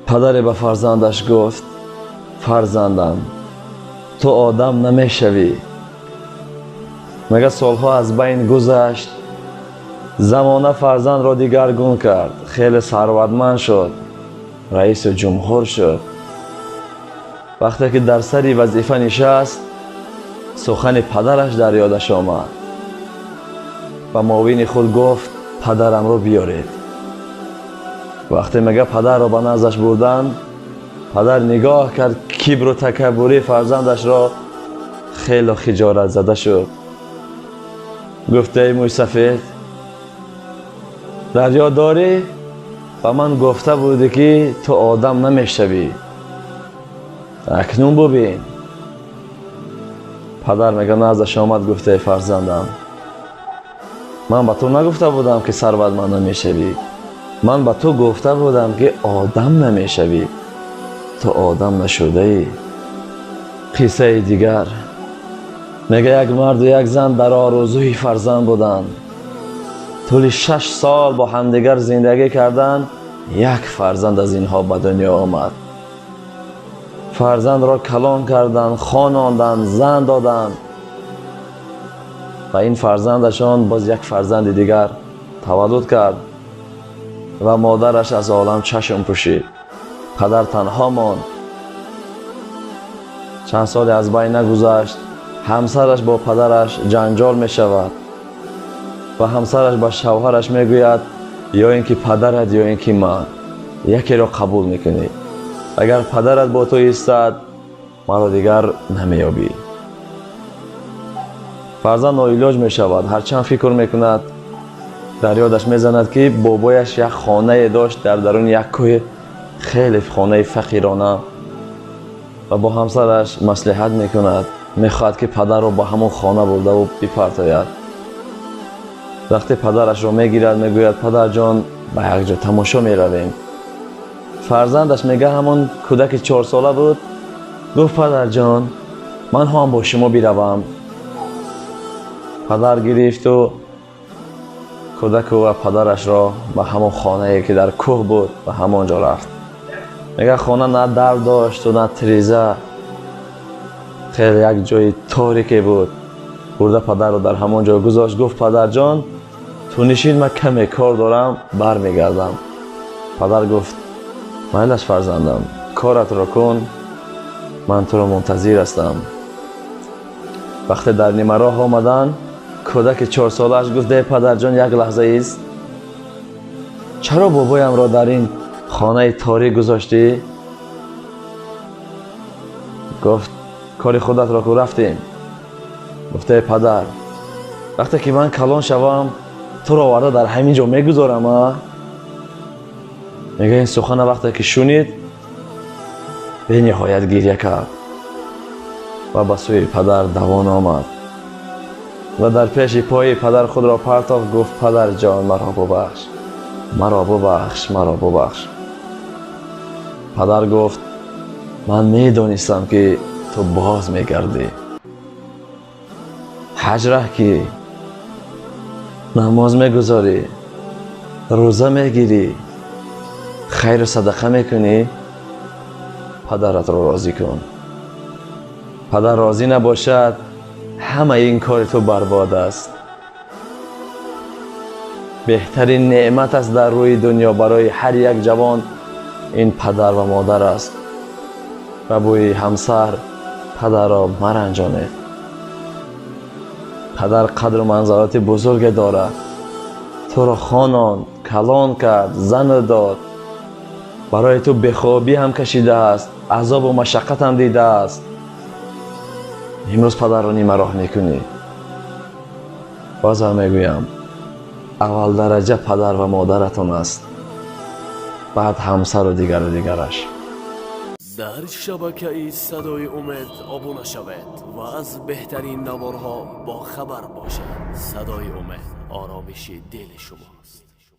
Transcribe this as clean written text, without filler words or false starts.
پدر به فرزندش گفت: فرزندم، تو آدم نمیشوی. مگه سالها از بین گذشت، زمانه فرزند را دیگرگون کرد، خیلی ثروتمند شد، رئیس جمهور شد. وقتی که در سری وظیفه نشست، سخن پدرش در یادش آمد. و معاون خود گفت: پدرم رو بیارید. وقتی مگه پدر را به نزدش بردند، پدر نگاه کرد کبر و تکبری فرزندش را، خیلی خجالت زده شد. گفت: ای موی سفید، در یاد داری و من گفته بودی که تو آدم نمیشوی، اکنون ببین. پدر میگه نزدش آمد، گفته: ای فرزندم، من به تو نگفته بودم که ثروتمند نمیشوی، من به تو گفته بودم که آدم نمیشوی، تو آدم نشده ای. قصه دیگر میگه یک مرد و یک زن در آرزوی فرزند بودند. طول 6 سال با همدیگر زندگی کردند. یک فرزند از اینها به دنیا آمد. فرزند را کلان کردند، خاناندند، زن دادند و این فرزندشان باز یک فرزند دیگر تولد کرد و مادرش از عالم چشم پوشید. پدر تنها ماند. چند سال از بین نگذشت، همسرش با پدرش جنجال می شود و همسرش با شوهرش می گوید: یا اینکه پدرت یا اینکه من، یکی را قبول میکنی. اگر پدرت با تو ایستد، مرا دیگر نمیابی. فرزند ناعلاج می شود. هرچند فکر میکند، در یادش میزند که بابایش یک خانه داشت در درون یک کوه، خیلی خانه فقیرانه، و با همسرش مصلحت میکند، میخواهد که پدر را با همون خانه برده و بپرتاید. وقتی پدرش را میگیرد میگوید: پدر جان، به یک جا تماشا میرویم. فرزندش میگه، همون کودک 4 ساله بود، گفت: پدر جان، من هم با شما بیروم. پدر گرفت و کودک و پدرش را به همون خانه‌ای که در کوه بود و همونجا رفت. میگه خانه نه در داشت و نه تریزه، خیلی یک جای تاریکی بود. برده پدر رو در همونجا گذاشت. گفت: پدر جان، تو نشین، من کمی کار دارم، برمیگردم. پدر گفت: میلش فرزندم، کارت را کن، من تو را منتظر هستم. وقتی در نیمه راه آمدن، کودک 4 سالش گفت: ای پدر جان، یک لحظه ایست. چرا بابایم را در این خانه تاریک گذاشتی؟ گفت: کار خودت را که رفتیم. گفت: ای پدر، وقتی که من کلان شوم، تو را آورده در همین جا میگذارم. میگه این سخن وقتی که شنید، به نهایت گریه کرد و به سوی پدر دوان آمد و در پیش پای پدر خود را پرتافت. گفت: پدر جان، مرا ببخش، مرا ببخش، مرا ببخش. پدر گفت: من میدانستم که تو باز میگردی. حج ره کی، نماز میگذاری، روزه میگیری، خیر و صدقه میکنی، پدرت را راضی کن. پدر راضی نباشد، همه این کار تو برباد است. بهترین نعمت است در روی دنیا برای هر یک جوان، این پدر و مادر است. و بوی همسر پدر را مرنجانید. پدر قدر و منزلت بزرگ دارد. تو را خواند، کلان کرد، زن داد، برای تو بخوابی هم کشیده است، عذاب و مشقت هم دیده است. امروز پدر را نیمه راه میکنی. بازم میگویم، اول درجه پدر و مادرتون است، بعد همسر و دیگرش. در شبکه صدای امید ابونه شوید و از بهترین نوارها با خبر باشید. صدای امید، آرامش دل شماست.